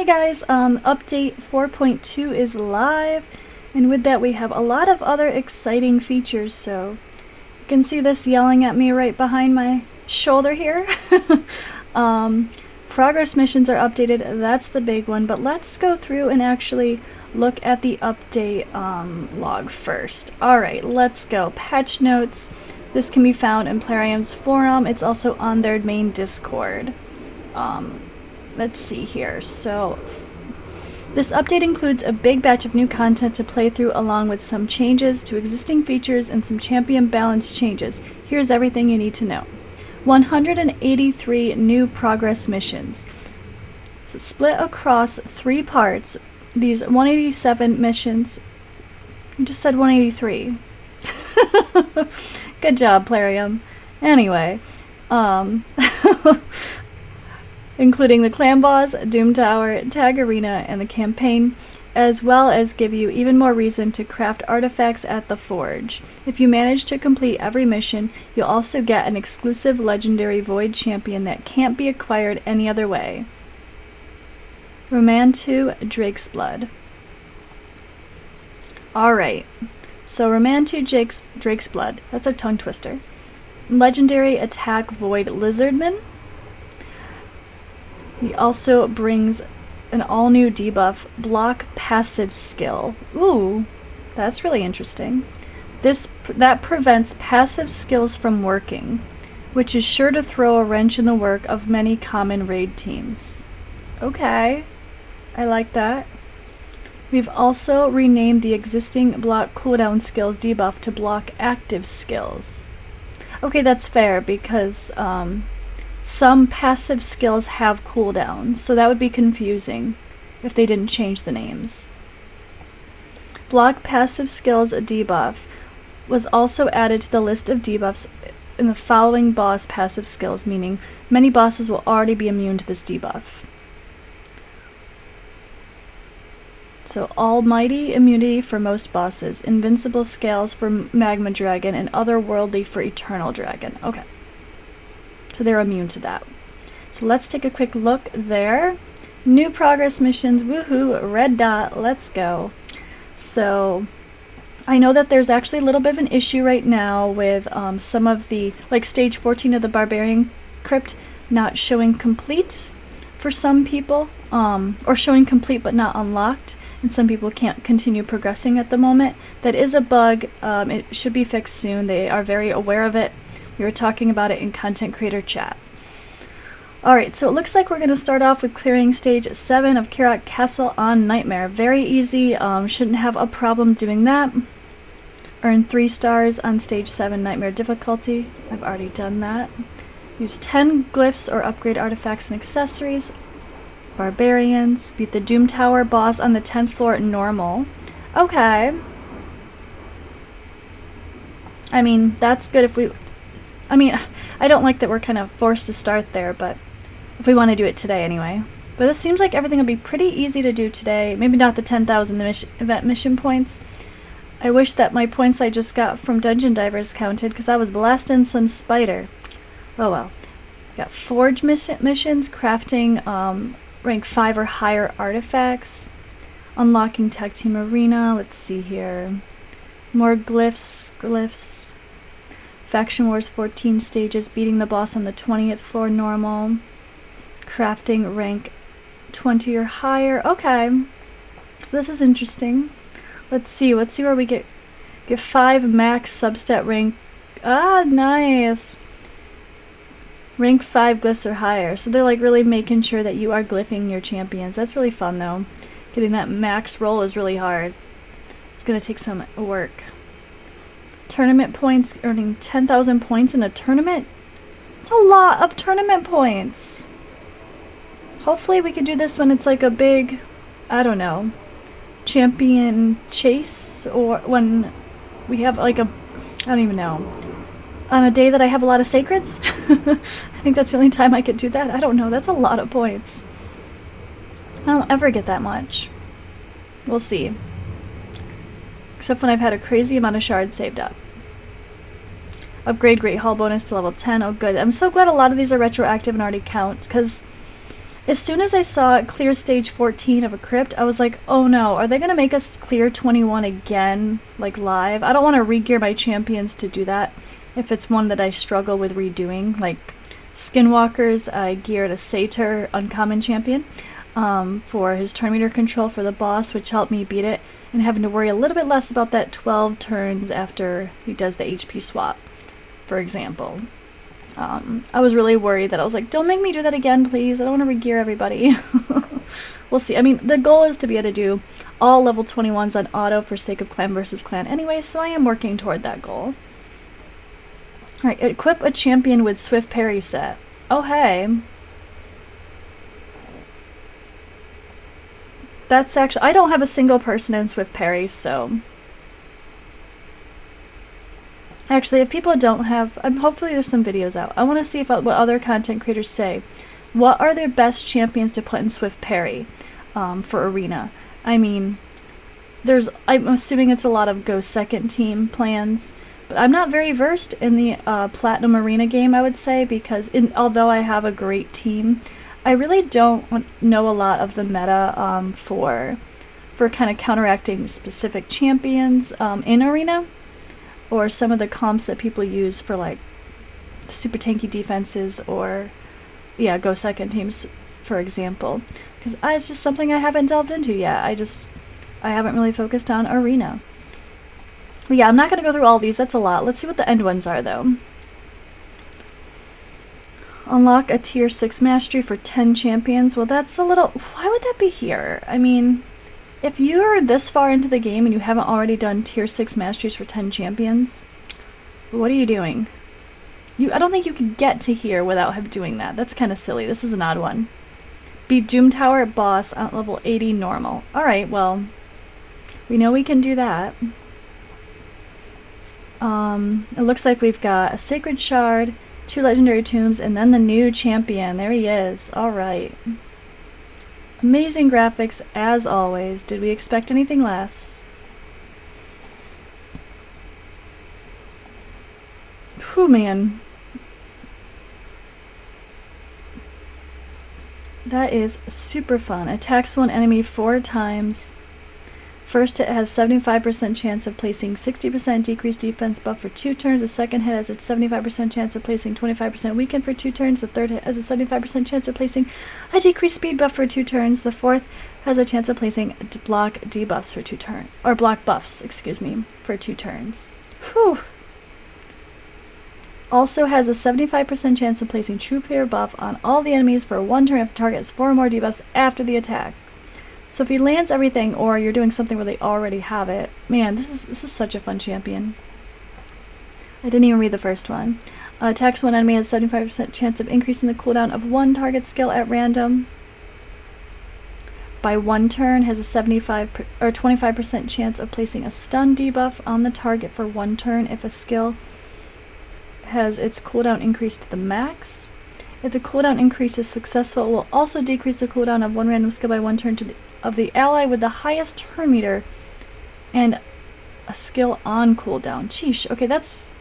guys, update 4.2 is live, and with that we have a lot of other exciting features, so you can see this yelling at me right behind my shoulder here. Progress missions are updated, that's the big one, but let's go through and actually look at the update log first. Alright, let's go. Patch notes. This can be found in Plarium's forum. It's also on their main Discord. Let's see here. So, this update includes a big batch of new content to play through along with some changes to existing features and some champion balance changes. Here's everything you need to know. 183 new progress missions. So split across 3 parts. These 187 missions. I just said 183. Good job, Plarium. Anyway, including the clan boss, Doom Tower, Tag Arena, and the campaign, as well as give you even more reason to craft artifacts at the Forge. If you manage to complete every mission, you'll also get an exclusive legendary Void champion that can't be acquired any other way. Roman 2, Drake's Blood. Alright, so Roman 2, Drake's Blood. That's a tongue twister. Legendary Attack Void Lizardman. He also brings an all-new debuff, Block Passive Skill. Ooh, that's really interesting. That prevents passive skills from working, which is sure to throw a wrench in the work of many common raid teams. Okay, I like that. We've also renamed the existing Block Cooldown Skills debuff to Block Active Skills. Okay, that's fair because some passive skills have cooldowns, so that would be confusing if they didn't change the names. Block Passive Skills debuff was also added to the list of debuffs in the following boss passive skills, meaning many bosses will already be immune to this debuff. So Almighty immunity for most bosses, Invincible Scales for Magma Dragon, and Otherworldly for Eternal Dragon. Okay. So they're immune to that. So let's take a quick look there. New progress missions, woohoo, red dot, let's go. So I know that there's actually a little bit of an issue right now with some of the, like stage 14 of the Barbarian Crypt not showing complete for some people, or showing complete but not unlocked, and some people can't continue progressing at the moment. That is a bug. It should be fixed soon. They are very aware of it. We were talking about it in content creator chat. Alright, so it looks like we're going to start off with clearing stage 7 of Karak Castle on Nightmare. Very easy, shouldn't have a problem doing that. Earn 3 stars on stage 7 Nightmare difficulty. I've already done that. Use 10 glyphs or upgrade artifacts and accessories. Barbarians. Beat the Doom Tower boss on the 10th floor normal. Okay. I mean, that's good if we... I mean, I don't like that we're kind of forced to start there, but if we want to do it today anyway. But it seems like everything will be pretty easy to do today. Maybe not the 10,000 event mission points. I wish that my points I just got from Dungeon Divers counted, because I was blasting some spider. Oh well. Got Forge missions, crafting rank 5 or higher artifacts, unlocking Tag Team Arena. Let's see here. More glyphs. Faction Wars 14 stages, beating the boss on the 20th floor normal. Crafting rank 20 or higher. Okay. So this is interesting. Let's see where we get 5 max substat rank. Ah, nice. Rank 5 glyphs or higher. So they're like really making sure that you are glyphing your champions. That's really fun though. Getting that max roll is really hard. It's gonna take some work. Tournament points, earning 10,000 points in a tournament? It's a lot of tournament points. Hopefully we can do this when it's like a big, I don't know, champion chase, or when we have like a, I don't even know, on a day that I have a lot of sacreds. I think that's the only time I could do that. I don't know, that's a lot of points. I don't ever get that much. We'll see. Except when I've had a crazy amount of shards saved up. Upgrade Great Hall bonus to level 10. Oh good. I'm so glad a lot of these are retroactive and already count, because As soon as I saw clear stage 14 of a crypt, I was like, oh no, are they going to make us clear 21 again, like live? I don't want to re-gear my champions to do that if it's one that I struggle with redoing. Like Skinwalkers, I geared a Satyr uncommon champion for his turn meter control for the boss, which helped me beat it, and having to worry a little bit less about that 12 turns after he does the HP swap, for example. I was really worried that I was like, don't make me do that again, please. I don't want to re-gear everybody. We'll see. I mean, the goal is to be able to do all level 21s on auto for sake of clan versus clan anyway, so I am working toward that goal. Alright, equip a champion with Swift Parry set. Oh, hey. That's actually... I don't have a single person in Swift Parry, so... Actually, if people don't have... hopefully there's some videos out. I want to see if what other content creators say. What are their best champions to put in Swift Parry for Arena? I mean, I'm assuming it's a lot of go second team plans, but I'm not very versed in the Platinum Arena game, I would say, because although I have a great team, I really don't know a lot of the meta for kind of counteracting specific champions in Arena, or some of the comps that people use for like super tanky defenses or go second teams, for example, because it's just something I haven't delved into yet. I haven't really focused on Arena. But yeah, I'm not going to go through all these, that's a lot. Let's see what the end ones are though. Unlock a tier 6 mastery for 10 champions. Well, that's a little... Why would that be here? I mean, if you're this far into the game and you haven't already done tier 6 masteries for 10 champions, what are you doing? I don't think you can get to here without doing that. That's kind of silly. This is an odd one. Beat Doom Tower at boss at level 80 normal. Alright, well, we know we can do that. It looks like we've got a Sacred Shard, 2 Legendary Tombs, and then the new champion. There he is. Alright. Amazing graphics, as always. Did we expect anything less? Whew, man. That is super fun. Attacks one enemy 4 times. First hit has 75% chance of placing 60% decreased defense buff for 2 turns. The second hit has a 75% chance of placing 25% weaken for 2 turns. The third hit has a 75% chance of placing a decreased speed buff for 2 turns. The fourth has a chance of placing block debuffs for 2 turns. Or block buffs, excuse me, for 2 turns. Whew. Also has a 75% chance of placing True Fear buff on all the enemies for 1 turn if the target has 4 or more debuffs after the attack. So if he lands everything, or you're doing something where they already have it, man, this is such a fun champion. I didn't even read the first one. Attacks one enemy has 75% chance of increasing the cooldown of 1 target skill at random. By 1 turn, has a 25% chance of placing a stun debuff on the target for 1 turn if a skill has its cooldown increased to the max. If the cooldown increase is successful, it will also decrease the cooldown of 1 random skill by 1 turn of the ally with the highest turn meter and a skill on cooldown. Sheesh. Okay, that's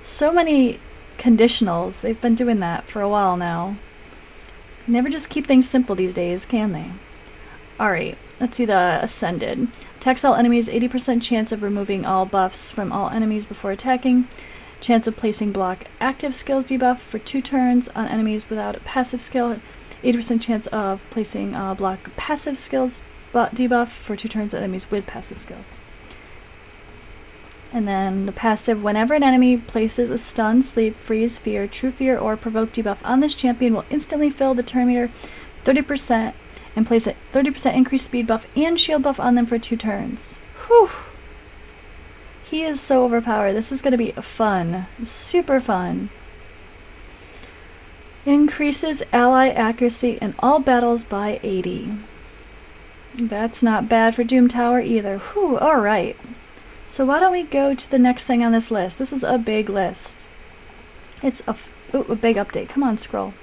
so many conditionals. They've been doing that for a while now. Never just keep things simple these days, can they? Alright, let's see the Ascended. Attacks all enemies, 80% chance of removing all buffs from all enemies before attacking. Chance of placing block active skills debuff for 2 turns on enemies without a passive skill. 80% chance of placing block passive skills debuff for 2 turns on enemies with passive skills. And then the passive, whenever an enemy places a stun, sleep, freeze, fear, true fear, or provoke debuff on this champion, will instantly fill the turn meter 30% and place a 30% increased speed buff and shield buff on them for 2 turns. Whew! He is so overpowered. This is going to be fun. Super fun. Increases ally accuracy in all battles by 80. That's not bad for Doom Tower either. Whew, alright. So why don't we go to the next thing on this list? This is a big list. It's a big update. Come on, scroll.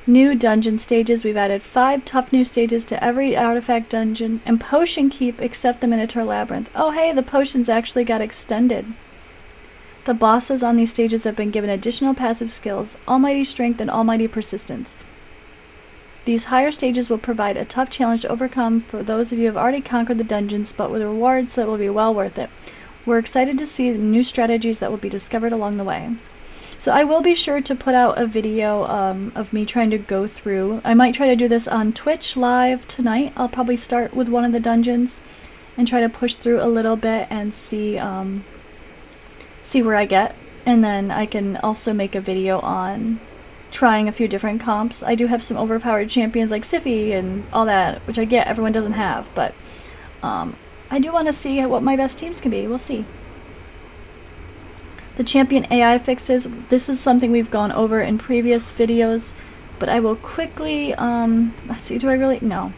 New dungeon stages. We've added 5 tough new stages to every artifact dungeon and potion keep except the Minotaur Labyrinth. Oh hey, the potions actually got extended. The bosses on these stages have been given additional passive skills, Almighty Strength and Almighty Persistence. These higher stages will provide a tough challenge to overcome for those of you who have already conquered the dungeons, but with rewards that will be well worth it. We're excited to see the new strategies that will be discovered along the way. So I will be sure to put out a video of me trying to go through. I might try to do this on Twitch live tonight. I'll probably start with one of the dungeons and try to push through a little bit and see where I get. And then I can also make a video on trying a few different comps. I do have some overpowered champions like Sify and all that, which I get everyone doesn't have, but I do want to see what my best teams can be. We'll see. The champion AI fixes. This is something we've gone over in previous videos, but I will quickly, let's see, do I really? No.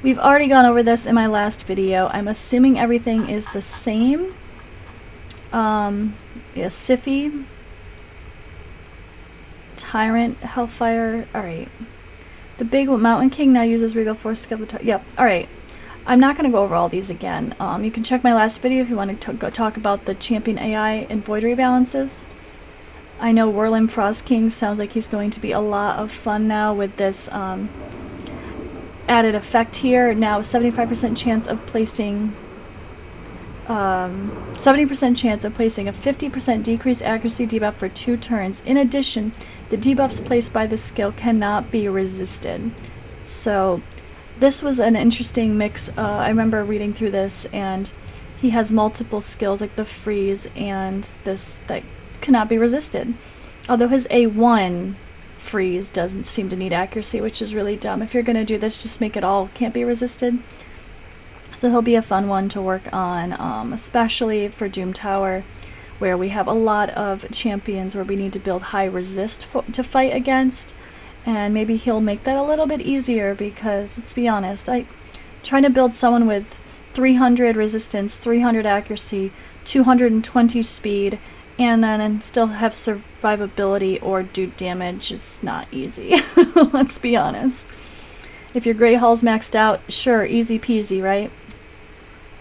We've already gone over this in my last video. I'm assuming everything is the same. Yeah, Sify, Tyrant, Hellfire, alright. The big Mountain King now uses Regal Force Skeleton. Yep, alright. I'm not going to go over all these again. You can check my last video if you want to go talk about the champion AI and void rebalances. I know Whirling Frost King sounds like he's going to be a lot of fun now with this added effect here. Now 75% chance of placing 70% chance of placing a 50% decreased accuracy debuff for 2 turns. In addition, the debuffs placed by this skill cannot be resisted. So this was an interesting mix. I remember reading through this, and he has multiple skills like the freeze and this that cannot be resisted. Although his A1 freeze doesn't seem to need accuracy, which is really dumb. If you're going to do this, just make it all can't be resisted. So he'll be a fun one to work on, especially for Doom Tower, where we have a lot of champions where we need to build high resist to fight against. And maybe he'll make that a little bit easier because, let's be honest, trying to build someone with 300 resistance, 300 accuracy, 220 speed, and then still have survivability or do damage is not easy. Let's be honest. If your Great Hall's maxed out, sure, easy peasy, right?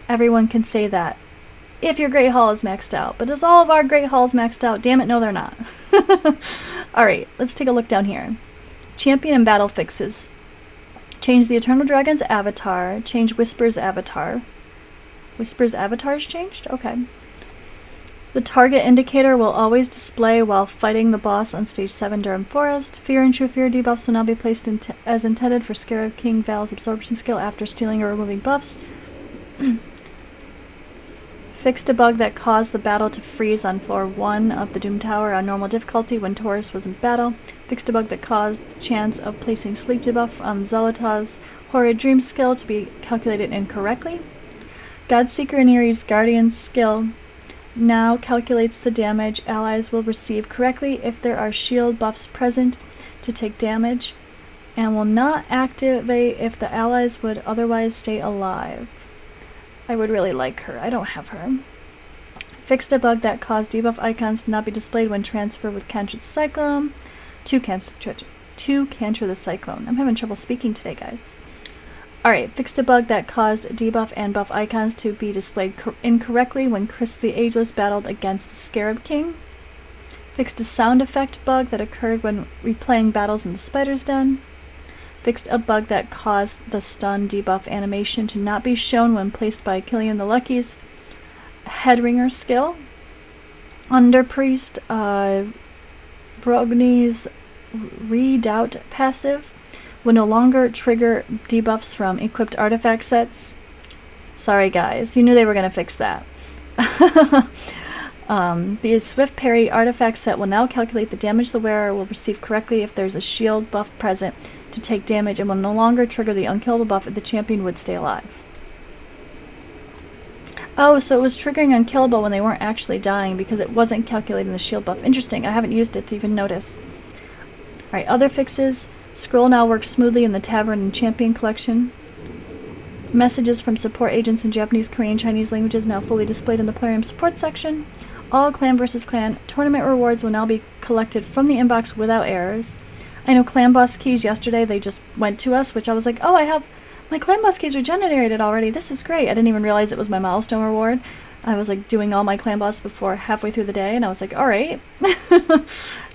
Everyone can say that. If your Great Hall is maxed out. But is all of our Great Halls maxed out? Damn it, no they're not. Alright, let's take a look down here. Champion and battle fixes. Change the Eternal Dragon's avatar. Change Whisper's avatar. Whisper's avatar's changed? Okay. The target indicator will always display while fighting the boss on stage 7 Durham Forest. Fear and True Fear debuffs will now be placed as intended for Scarab King Val's absorption skill after stealing or removing buffs. Fixed a bug that caused the battle to freeze on floor 1 of the Doom Tower on normal difficulty when Taurus was in battle. Fixed a bug that caused the chance of placing sleep debuff on Zelota's Horrid Dream skill to be calculated incorrectly. Godseeker Aniri's Guardian skill now calculates the damage allies will receive correctly if there are shield buffs present to take damage, and will not activate if the allies would otherwise stay alive. I would really like her. I don't have her. Fixed a bug that caused debuff icons to not be displayed when transferred with Cantrip the Cyclone. To Cantrip the Cyclone. I'm having trouble speaking today, guys. Alright, fixed a bug that caused debuff and buff icons to be displayed incorrectly when Chris the Ageless battled against the Scarab King. Fixed a sound effect bug that occurred when replaying battles in the Spider's Den. Fixed a bug that caused the stun debuff animation to not be shown when placed by Killian the Lucky's Headringer skill. Under Priest, Brogni's Redoubt passive will no longer trigger debuffs from equipped artifact sets. Sorry guys, you knew they were going to fix that. The Swift Parry artifact set will now calculate the damage the wearer will receive correctly if there's a shield buff present to take damage, and will no longer trigger the unkillable buff if the champion would stay alive. Oh, so it was triggering unkillable when they weren't actually dying because it wasn't calculating the shield buff. Interesting, I haven't used it to even notice. Alright, other fixes. Scroll now works smoothly in the Tavern and Champion collection. Messages from support agents in Japanese, Korean, Chinese languages now fully displayed in the Plarium support section. All clan versus clan tournament rewards will now be collected from the inbox without errors. I know clan boss keys yesterday, they just went to us, which I was like, oh, I have my clan boss keys are generated already. This is great. I didn't even realize it was my milestone reward. I was like doing all my clan boss before halfway through the day, and I was like, alright.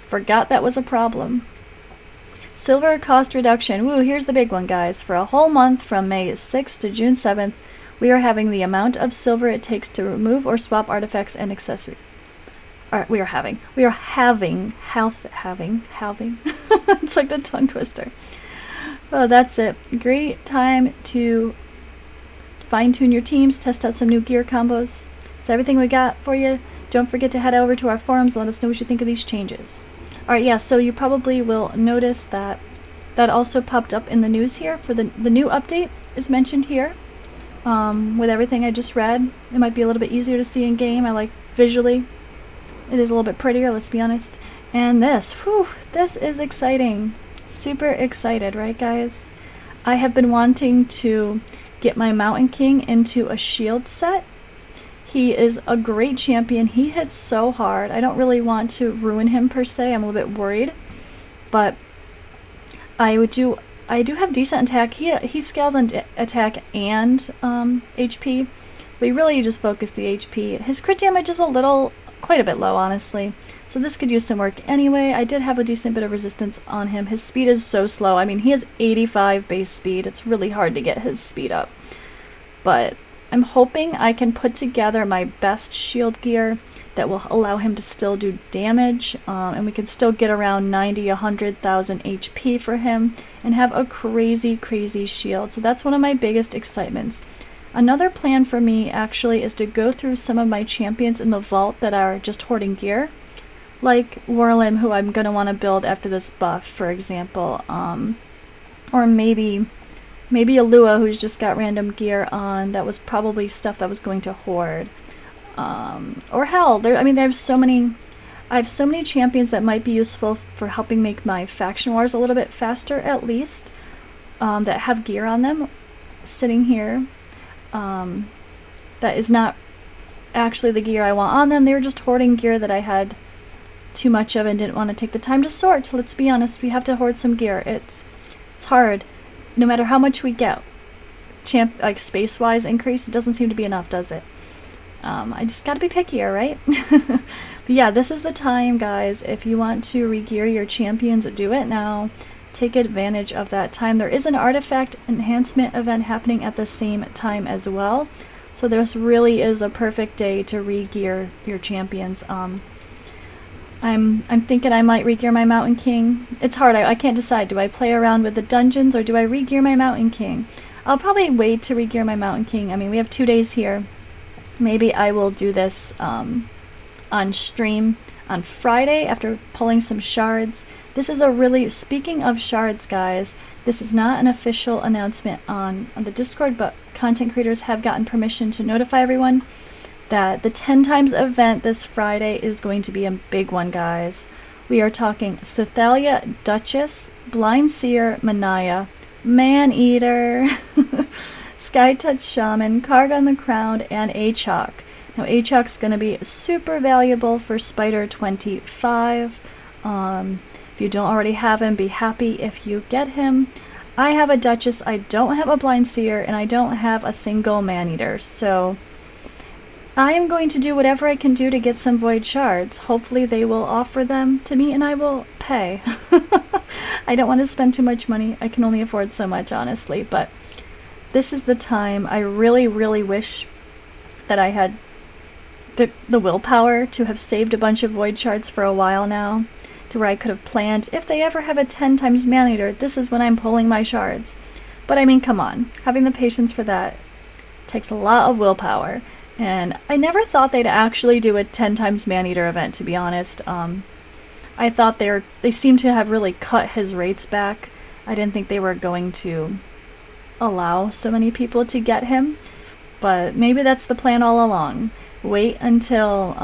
Forgot that was a problem. Silver cost reduction. Woo, here's the big one, guys. For a whole month from May 6th to June 7th, we are having the amount of silver it takes to remove or swap artifacts and accessories. We are having. It's like a tongue twister. Oh, that's it. Great time to fine-tune your teams, test out some new gear combos. That's everything we got for you. Don't forget to head over to our forums and let us know what you think of these changes. Alright, yeah, so you probably will notice that that also popped up in the news here. For the new update is mentioned here. With everything I just read, it might be a little bit easier to see in game. I like visually. It is a little bit prettier, let's be honest. And this, whew, this is exciting. Super excited, right guys? I have been wanting to get my Mountain King into a shield set. He is a great champion. He hits so hard. I don't really want to ruin him per se. I'm a little bit worried. But I do have decent attack. He scales on attack and HP. But really you just focus the HP. His crit damage is quite a bit low, honestly. So this could use some work anyway. I did have a decent bit of resistance on him. His speed is so slow. I mean, he has 85 base speed. It's really hard to get his speed up. But I'm hoping I can put together my best shield gear that will allow him to still do damage. And we can still get around 90, 100,000 HP for him and have a crazy, crazy shield. So that's one of my biggest excitements. Another plan for me actually is to go through some of my champions in the vault that are just hoarding gear. Like Warlim, who I'm going to want to build after this buff, for example. Or maybe Alua, who's just got random gear on. That was probably stuff that was going to hoard. Or hell, I have so many champions that might be useful for helping make my faction wars a little bit faster, at least. That have gear on them, sitting here. That is not actually the gear I want on them. They were just hoarding gear that I had too much of and didn't want to take the time to sort. Let's be honest, we have to hoard some gear. It's hard. No matter how much we get, like space-wise increase, it doesn't seem to be enough, does it? I just gotta be pickier, right? But yeah, this is the time, guys. If you want to re-gear your champions, do it now. Take advantage of that time. There is an artifact enhancement event happening at the same time as well. So this really is a perfect day to re-gear your champions. I'm thinking I might re-gear my Mountain King. It's hard. I can't decide. Do I play around with the dungeons or do I re-gear my Mountain King? I'll probably wait to re-gear my Mountain King. I mean, we have 2 days here. Maybe I will do this on stream on Friday after pulling some shards. This is speaking of shards, guys, this is not an official announcement on the Discord, but content creators have gotten permission to notify everyone that the 10 times event this Friday is going to be a big one, guys. We are talking Cythalia, Duchess, Blind Seer, Manaya, Man-Eater, Sky-Touch Shaman, Kargon the Crowned, and Achok. Now Achok's going to be super valuable for Spider 25. If you don't already have him, be happy if you get him. I have a Duchess, I don't have a Blind Seer, and I don't have a single Man-Eater, so I am going to do whatever I can do to get some Void Shards. Hopefully they will offer them to me and I will pay. I don't want to spend too much money. I can only afford so much, honestly, but this is the time. I really, really wish that I had the willpower to have saved a bunch of Void Shards for a while now, to where I could have planned, if they ever have a 10 times Man-Eater, this is when I'm pulling my shards. But I mean, come on. Having the patience for that takes a lot of willpower. And I never thought they'd actually do a 10 times Man-Eater event, to be honest. I thought they seemed to have really cut his rates back. I didn't think they were going to allow so many people to get him. But maybe that's the plan all along. Wait until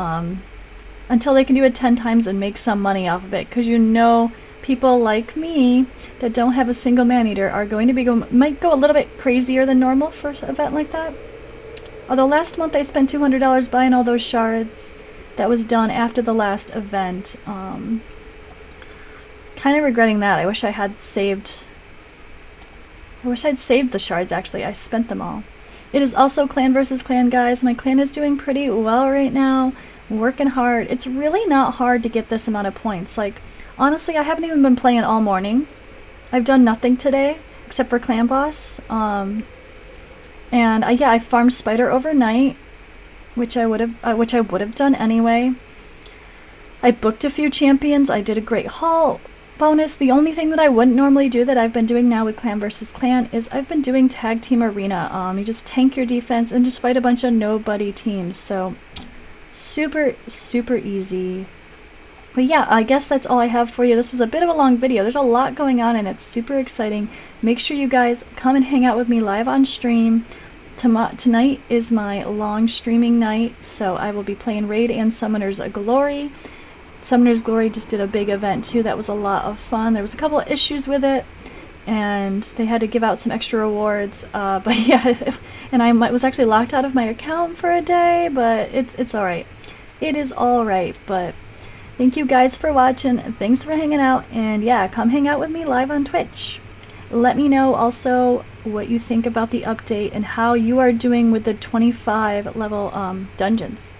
they can do it 10 times and make some money off of it. Because you know, people like me that don't have a single Man-Eater are going to might go a little bit crazier than normal for an event like that. Although last month I spent $200 buying all those shards. That was done after the last event. Kind of regretting that. I wish I'd saved the shards, actually. I spent them all. It is also clan versus clan, guys. My clan is doing pretty well right now. Working hard. It's really not hard to get this amount of points. Like, honestly, I haven't even been playing all morning. I've done nothing today except for Clan Boss. And yeah, I farmed Spider overnight, which I would have done anyway. I booked a few champions. I did a great haul bonus. The only thing that I wouldn't normally do that I've been doing now with Clan versus Clan is I've been doing Tag Team Arena. You just tank your defense and just fight a bunch of nobody teams. So super, super easy. But yeah, I guess that's all I have for you. This was a bit of a long video. There's a lot going on and it's super exciting. Make sure you guys come and hang out with me live on stream. Tonight is my long streaming night, so I will be playing Raid and Summoner's Glory. Summoner's Glory just did a big event too. That was a lot of fun. There was a couple of issues with it, and they had to give out some extra rewards. But yeah, and I was actually locked out of my account for a day, but it's all right. It is all right. But thank you guys for watching. Thanks for hanging out, and yeah, come hang out with me live on Twitch. Let me know also what you think about the update and how you are doing with the 25 level dungeons.